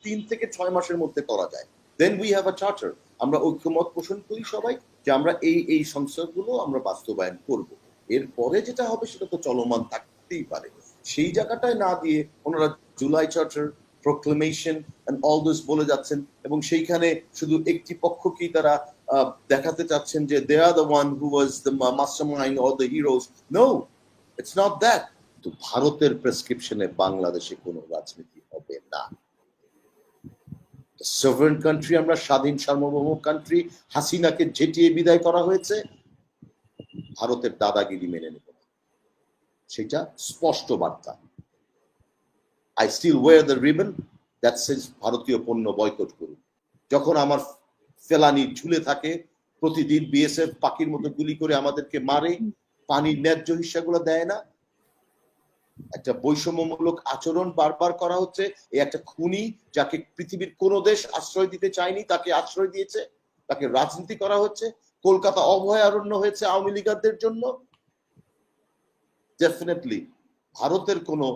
3 থেকে 6 মাসের মধ্যে করা যায়। Then we have a charter. আমরা ঐক্যমত পোষণ করি সবাই যে আমরা এই সংস্কারগুলো আমরা বাস্তবায়ন করব। এরপরে যেটা হবে সেটা তো চলমান থাকতেই পারে। সেই জায়গাটায় না দিয়ে ওনারা July charter, proclamation and all this বলে যাচ্ছেন এবং সেইখানে শুধু একটি পক্ষকেই তারা দেখাতে চাচ্ছেন যে they are the one who was the mastermind or the heroes. No, it's not that. তো ভারতের প্রেসক্রিপশনে বাংলাদেশে কোনো রাজনীতি হবে না। সভারেন কান্ট্রি, আমরা স্বাধীন সার্বভৌম কান্ট্রি, হাসিনাকে ঝেঁটিয়ে বিদায় করা হয়েছে, ভারতের দাদাগিরি মেনে নেব না, সেটা স্পষ্ট বার্তা। I still wear the ribbon that says ভারতীয় পণ্য বয়কট করুন। যখন আমার ফেলানি ঝুলে থাকে, প্রতিদিন বিএসএফ পাখির মতো গুলি করে আমাদেরকে মারে, পানির ন্যায্য হিস্সাগুলো দেয় না, একটা বৈষম্যমূলক আচরণ বারবার করা হচ্ছে। এই একটা খুনি যাকে পৃথিবীর কোনো দেশ আশ্রয় দিতে চায়নি তাকে আশ্রয় দিয়েছে, তাকে রাজনীতি করা হচ্ছে। কলকাতা অভয়ারণ্য হয়েছে আওয়ামী লীগারদের জন্য। ডেফিনেটলি ভারতের কোনো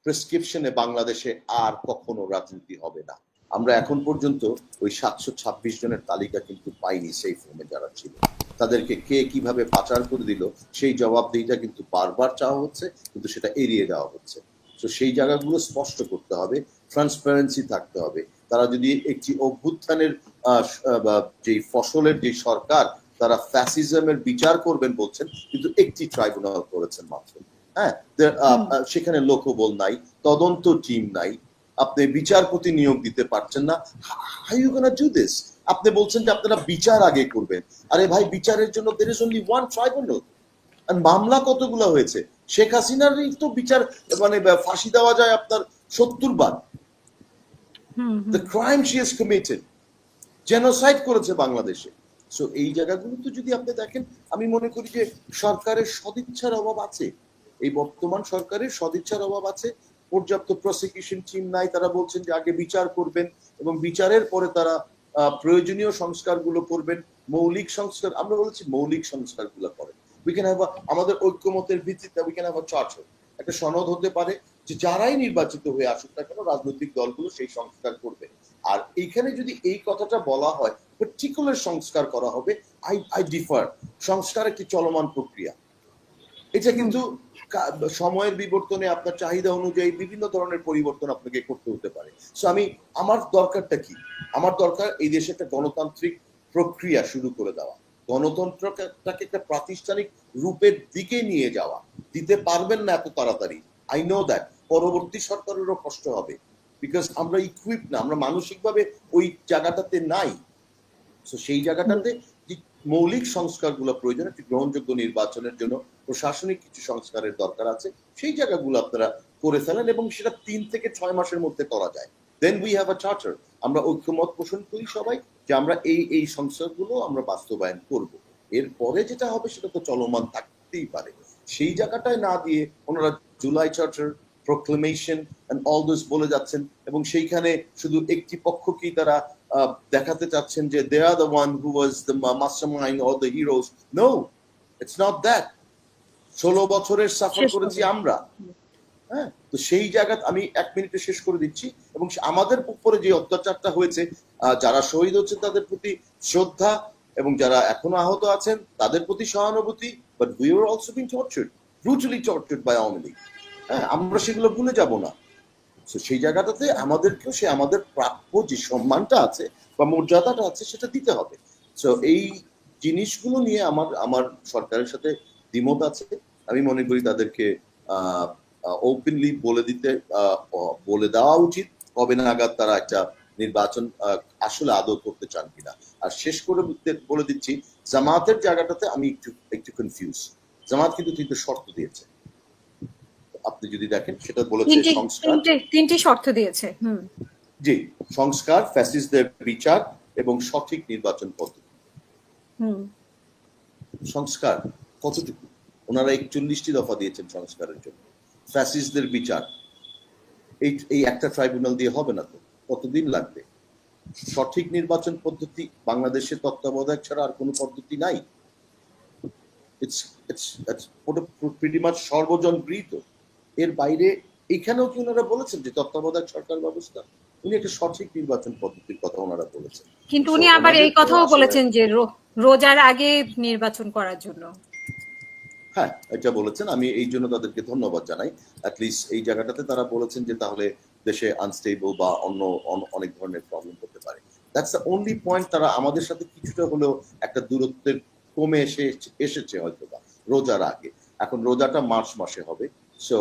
প্রেসক্রিপশনে বাংলাদেশে আর কখনো রাজনীতি হবে না। আমরা এখন পর্যন্ত ওই 726 জনের তালিকা কিন্তু পাইনি। সেই ফর্মে যারা ছিল তাদেরকে কে কিভাবে পাচার করে দিল সেই জবাবদিহিটা কিন্তু বারবার চাওয়া হচ্ছে, কিন্তু সেটা এড়িয়ে দেওয়া হচ্ছে। তো সেই জায়গাগুলো স্পষ্ট করতে হবে, ট্রান্সপারেন্সি থাকতে হবে। তারা যদি একটি অভ্যুত্থানের যে ফসলের যে সরকার, তারা ফ্যাসিজমের বিচার করবেন বলছেন, কিন্তু একটি ট্রাইব্যুনাল করেছেন মাত্র। হ্যাঁ, সেখানে লোকবল নাই, তদন্ত টিম নাই, আপনি বিচারপতি নিয়োগ দিতে পারছেন না। How you gonna do this? আপনি বলছেন যে আপনারা বিচার আগে করবেন। আরে ভাই, বিচারের জন্য there is only one tribunal। আর মামলা কতগুলো হয়েছে? শেখ হাসিনারই তো বিচার, মানে ফাঁসি দেওয়া যায় আপনার 70 বার। The crime she has committed, genocide করেছে বাংলাদেশে। সো এই জায়গাগুলোতে যদি আপনি দেখেন, আমি মনে করি যে সরকারের সদিচ্ছার অভাব আছে। এই বর্তমান সরকারের সদিচ্ছার অভাব আছে। পর্যাপ্ত প্রসিকিউশন টিম নাই। তারা বলছেন যে আগে বিচার করবেন এবং বিচারের পরে তারা প্রয়োজনীয় সংস্কারগুলো করবেন, মৌলিক সংস্কার। আমরা বলেছি মৌলিক সংস্কারগুলো করেন। উই ক্যান হ্যাভ আমাদের ঐক্যমতের ভিত্তিতে we can have a charter, একটা সনদ হতে পারে যে যারাই নির্বাচিত হয়ে আসুক না কেন রাজনৈতিক দলগুলো সেই সংস্কার করবে। আর এইখানে যদি এই কথাটা বলা হয় পার্টিকুলার সংস্কার করা হবে, আই ডিফার। সংস্কার একটি চলমান প্রক্রিয়া। এটা কিন্তু সময়ের বিবর্তনে আপনার চাহিদা অনুযায়ী বিভিন্ন ধরনের পরিবর্তন আপনাকে করতে হতে পারে। সো আমার দরকারটা কি? আমার দরকার এই দেশে একটা গণতান্ত্রিক প্রক্রিয়া শুরু করে দেওয়া, গণতন্ত্রটাকে একটা প্রাতিষ্ঠানিক রূপের দিকে নিয়ে যাওয়া। দিতে পারবেন না এত তাড়াতাড়ি, আই নো দ্যাট। পরবর্তী সরকারেরও কষ্ট হবে, বিকজ আমরা ইকুইপ না, আমরা মানসিকভাবে ওই জায়গাটাতে নাই। সো সেই জায়গাটাতে মৌলিক সংস্কারগুলো প্রয়োজন। একটি গ্রহণযোগ্য নির্বাচনের জন্য প্রশাসনিক কিছু সংস্কারের দরকার আছে, সেই জায়গাগুলো আপনারা করে ফেলেন এবং সেটা 3 থেকে 6 মাসের মধ্যে করা যায়। Then we have a charter. আমরা ঐক্যমত পোষণ করি সবাই যে আমরা এই সংস্কারগুলো আমরা বাস্তবায়ন করব। এরপরে যেটা হবে সেটা তো চলমান থাকতেই পারে। সেই জায়গাটায় না দিয়ে ওনারা July charter, proclamation and all this বলে যাচ্ছেন এবং সেইখানে শুধু একটি পক্ষকেই তারা দেখাতে চাচ্ছেন যে they are the one who was the mastermind or the heroes. No, it's not that. 16 বছরের সাফার করেছি আমরা। হ্যাঁ, তো সেই জায়গা আমি 1 মিনিটে শেষ করে দিচ্ছি। এবং আমাদের উপরে যে অত্যাচারটা হয়েছে, যারা শহীদ হচ্ছে তাদের প্রতি শ্রদ্ধা এবং যারা এখনো আহত আছেন তাদের প্রতি সহানুভূতি। But we are also being tortured, brutally tortured by Awami League. হ্যাঁ, আমরা সেগুলো ভুলে যাব না। সেই জায়গাটাতে আমাদেরকেও সে আমাদের প্রাপ্য যে সম্মানটা আছে বা মর্যাদাটা আছে সেটা দিতে হবে। সো এই জিনিসগুলো নিয়ে আমার সরকারের সাথে দ্বিমত আছে। আমি মনে করি তাদেরকে ওপেনলি বলে দেওয়া উচিত কবে নাগাদ তারা একটা নির্বাচন আসলে আদৌ করতে চান কিনা। আর শেষ করে বলে দিচ্ছি, জামাতের জায়গাটাতে আমি একটু কনফিউজ। জামাত কিন্তু শর্ত দিয়েছে, আপনি যদি দেখেন সেটা বলেছে সংস্কার, 3টি শর্ত দিয়েছে। জি, সংস্কার, ফ্যাসিস্টদের বিচার এবং সঠিক নির্বাচন পদ্ধতি। সংস্কার কতটুকু? ওনারা 41টি দফা দিয়েছেন সংস্কারের জন্য। ফ্যাসিস্টদের বিচার এই একটা ট্রাইব্যুনাল দিয়ে হবে না তো, কতদিন লাগবে? সঠিক নির্বাচন পদ্ধতি বাংলাদেশের তত্ত্বাবধায়ক ছাড়া আর কোনো পদ্ধতি নাই। ইটস প্রিটি মাচ সর্বজন গৃহীত। এর বাইরে এখানেও কি ওনারা বলেছেন যে তত্ত্বাবধায়ক সরকার ব্যবস্থা? উনি একটা সঠিক নির্বাচন পদ্ধতির কথা ওনারা বলেছেন। কিন্তু উনি আবার এই কথাও বলেছেন যে রোজার আগে নির্বাচন করার জন্য। হ্যাঁ, এটা বলেছেন, আমি এই জন্য তাদেরকে ধন্যবাদ জানাই। অ্যাটলিস্ট এই জায়গাটাতে তারা বলেছেন যে তাহলে দেশে আনস্টেবল বা অন্য অনেক ধরনের প্রবলেম করতে পারে। That's the only point. তারা আমাদের সাথে কিছুটা হলেও একটা দূরত্বের কমে এসেছে হয়তো বা রোজার আগে। এখন রোজাটা মার্চ মাসে হবে। সো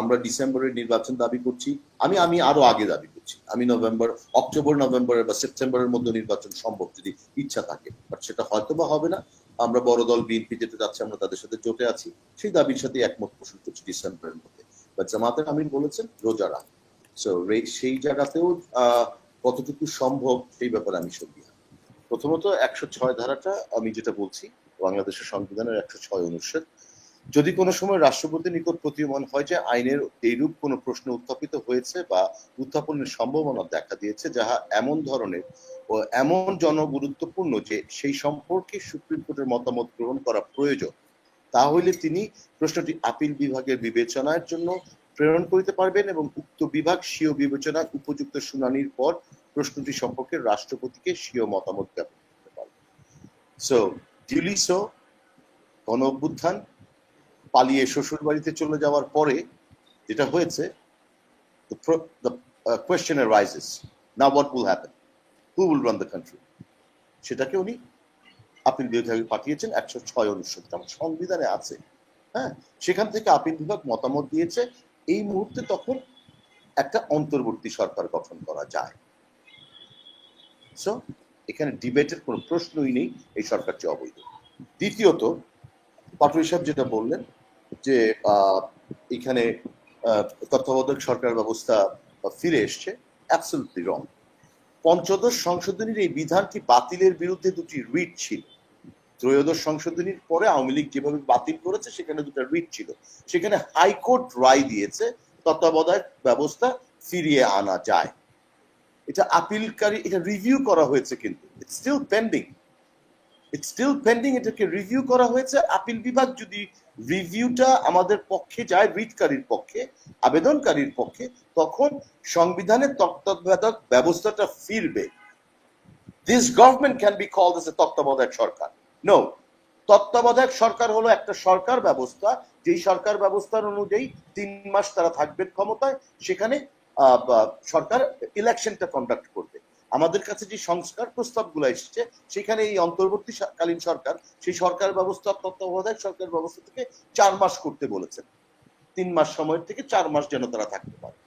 আমরা ডিসেম্বরের নির্বাচন দাবি করছি। আমি আরো আগে দাবি করছি। আমি অক্টোবর নভেম্বরের বা সেপ্টেম্বরের মধ্যে নির্বাচন সম্ভব যদি ইচ্ছা থাকে, বাট সেটা হয়তো বা হবে না। আমরা বড় দল বিএনপি যেতে যাচ্ছে, আমরা তাদের সাথে জোটে আছি, সেই দাবির সাথে একমত পোষণ করছি ডিসেম্বরের মধ্যে। বাট জামাতের আমির বলেছেন রোজারা। সো সেই জায়গাতেও কতটুকু সম্ভব সেই ব্যাপারে আমি সন্দিহান। প্রথমত 106 ধারাটা আমি যেটা বলছি, বাংলাদেশের সংবিধানের 106 অনুচ্ছেদ, যদি কোনো সময় রাষ্ট্রপতির নিকট প্রতীয়মান হয় যে আইনের এইরূপ কোনো প্রশ্ন উত্থাপিত হয়েছে বা উত্থাপনের সম্ভাবনা দেখা দিয়েছে যাহা এমন ধরনের ও এমন জনগুরুত্বপূর্ণ যে সেই সম্পর্কে সুপ্রিম কোর্টের মতামত গ্রহণ করা প্রয়োজন, তাহলে তিনি প্রশ্নটি আপিল বিভাগের বিবেচনার জন্য প্রেরণ করিতে পারবেন এবং উক্ত বিভাগ স্বীয় বিবেচনায় উপযুক্ত শুনানির পর প্রশ্নটি সম্পর্কে রাষ্ট্রপতিকে স্বীয় মতামত জ্ঞাপন করতে পারবেন। সো ডিউলি সো, গণ অভ্যুত্থান, পালিয়ে শ্বশুর বাড়িতে চলে যাওয়ার পরে যেটা হয়েছে, the question arises, now what will happen, who will run the country? সেটাকে উনি আপিল বিভাগে পাঠিয়েছেন। 106 অনুচ্ছেদ সংবিধানে আছে। হ্যাঁ, সেখান থেকে আপিল বিভাগ মতামত দিয়েছে এই মুহূর্তে তখন একটা অন্তর্বর্তী সরকার গঠন করা যায়। সো এখানে ডিবেটের কোনো প্রশ্নই নেই, এই সরকারটি অবৈধ। দ্বিতীয়ত, পাটোয়ারি সাহেব যেটা বললেন যে এখানে তত্ত্বাবধায়ক সরকার ব্যবস্থা ফিরে এসছে, অ্যাবসলিউটলি রং। পঞ্চদশ সংশোধনীর এই বিধানটি বাতিলের বিরুদ্ধে দুটি রিট ছিল। ত্রয়োদশ সংশোধনীর পরে আওয়ামী লীগ যেভাবে বাতিল করেছে সেখানে দুটো রিট ছিল। সেখানে হাইকোর্ট রায় দিয়েছে তত্ত্বাবধায়ক ব্যবস্থা ফিরিয়ে আনা যায়। এটা আপিলকারী, এটা রিভিউ করা হয়েছে, কিন্তু ইটস স্টিল পেন্ডিং, এটাকে রিভিউ করা হয়েছে। আপিল বিভাগ যদি রিভিউটা আমাদের পক্ষে যায়, রিটকারীর পক্ষে, আবেদনকারীর পক্ষে, তখন সংবিধানের তত্ত্বাবধায়ক ব্যবস্থাটা ফিরবে। This government can be called as a তত্ত্বাবধায়ক সরকার। নো, তত্ত্বাবধায়ক সরকার হলো একটা সরকার ব্যবস্থা, যেই সরকার ব্যবস্থার অনুযায়ী 3 মাস তারা থাকবেন ক্ষমতায়, সেখানে সরকার ইলেকশনটা কন্ডাক্ট করবে। আমাদের কাছে যে সংস্কার প্রস্তাবগুলো এসেছে সেখানে এই অন্তর্বর্তীকালীন সরকার সেই সরকার ব্যবস্থা তত্ত্বাবধায়ক সরকার ব্যবস্থা থেকে 4 মাস করতে বলেছেন। 3 মাস সময় থেকে 4 মাস যেন তারা থাকতে পারে।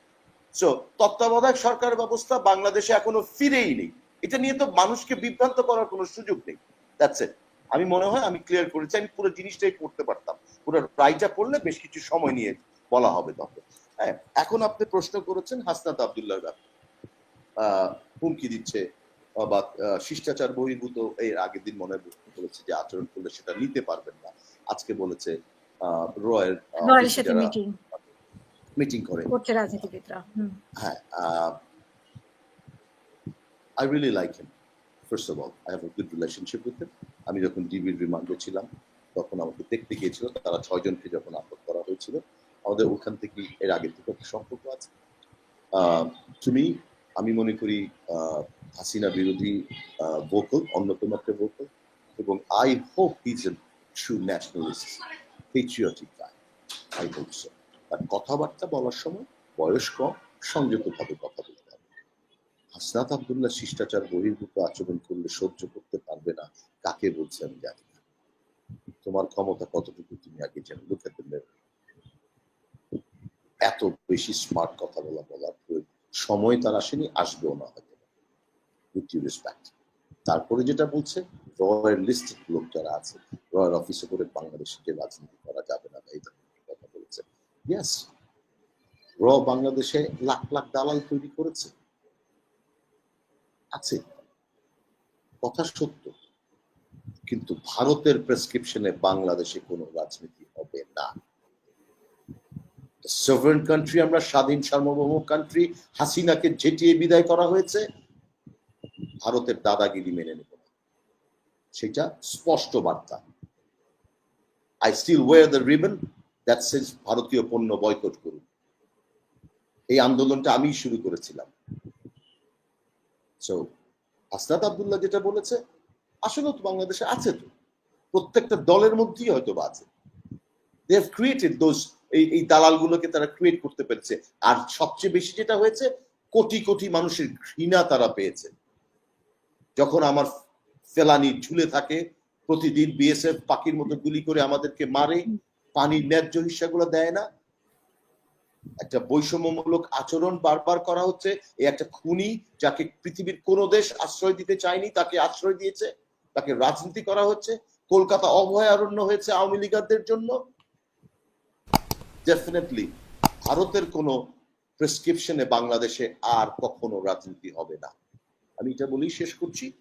সো তত্ত্বাবধায়ক সরকার ব্যবস্থা বাংলাদেশে এখনো ফিরেই নেই। এটা নিয়ে তো মানুষকে বিভ্রান্ত করার কোনো সুযোগ নেই। That's it. আমি মনে হয় আমি ক্লিয়ার করেছি, আমি পুরো জিনিসটাই পড়তে পারতাম, পুরো রাইটা পড়লে বেশ কিছু সময় নিয়ে বলা হবে তখন। হ্যাঁ, এখন আপনি প্রশ্ন করেছেন হাসনাত আব্দুল্লাহর ব্যাপারে, হুমকি দিচ্ছে বা শিষ্টাচার বহির্ভূত, এর আগের দিন মনে বলেছে যে আচরণ করলে সেটা নিতে পারবেন না। আজকে বলেছে রয়ের মিটিং করে রাজনীতিবিদরা। হ্যাঁ, I really like him. First of all, I have a good relationship with him. আমি যখন ডিবির রিমান্ডে ছিলাম তখন আমাকে দেখতে গিয়েছিল, তারা 6 জনকে যখন আটক করা হয়েছিল, আমাদের ওখান থেকে এর আগে থেকে একটা সম্পর্ক আছে। তুমি, আমি মনে করি হাসিনা বিরোধী ভোকাল, অন্যতম একটা ভোকাল, এবং I hope he is a true nationalist, patriotic guy. I hope so. আর কথাবার্তা বলার সময় বয়স কম, সংযতভাবে কথা বলতে হবে। হাসনাত আব্দুল্লাহ শিষ্টাচার বহির্ভূত আচরণ করলে সহ্য করতে পারবে না, কাকে বলছে আমি জানি না। তোমার ক্ষমতা কতটুকু তুমি আগে জানো। Look at the mirror. এত বেশি স্মার্ট কথা বলার সময় তার আসেনি, আসবেও না হয়তো। With due respect. তারপরে যেটা বলছে, রয়ের লিস্টেড লোক যারা আছে, রয়ের অফিসে করে বাংলাদেশকে রাজনীতি করা যাবে না, এই কথা বলেছে। ইয়েস, র বাংলাদেশে লাখ লাখ দালাল তৈরি করেছে, আছে, কথা সত্য। কিন্তু ভারতের প্রেসক্রিপশনে বাংলাদেশে কোনো রাজনীতি হবে না। সভরেন কান্ট্রি, আমরা স্বাধীন সার্বভৌম কান্ট্রি, হাসিনাকে ঝেঁটিয়ে বিদায় করা হয়েছে, ভারতের দাদাগিরি মেনে নেব না, সেটা স্পষ্ট বার্তা। I still wear the ribbon that says ভারতীয় পণ্য বয়কট করুন। এই আন্দোলনটা আমি শুরু করেছিলাম। সো হাসনাত আব্দুল্লাহ যেটা বলেছে আসলে তো বাংলাদেশে আছে, তো প্রত্যেকটা দলের মধ্যেই হয়তো বা আছে। দে হ্যাভ ক্রিয়েটেড দোজ, এই দালালগুলোকে তারা ক্রিয়েট করতে পেরেছে। আর সবচেয়ে বেশি যেটা হয়েছে, কোটি কোটি মানুষের ঘৃণা তারা পেয়েছে। যখন আমার ফেলানি ঝুলে থাকে, প্রতিদিন বিএসএফ পাখির মতো গুলি করে আমাদেরকে মারে, পানির ন্যায্য হিস্সাগুলো দেয় না, একটা বৈষম্যমূলক আচরণ বারবার করা হচ্ছে। এই একটা খুনি যাকে পৃথিবীর কোনো দেশ আশ্রয় দিতে চায়নি, তাকে আশ্রয় দিয়েছে, তাকে রাজনীতি করা হচ্ছে। কলকাতা অভয়ারণ্য হয়েছে আওয়ামী লীগারদের জন্য। ডেফিনেটলি ভারতের কোনো প্রেসক্রিপশনে বাংলাদেশে আর কখনো রাজনীতি হবে না। আমি এটা বলেই শেষ করছি।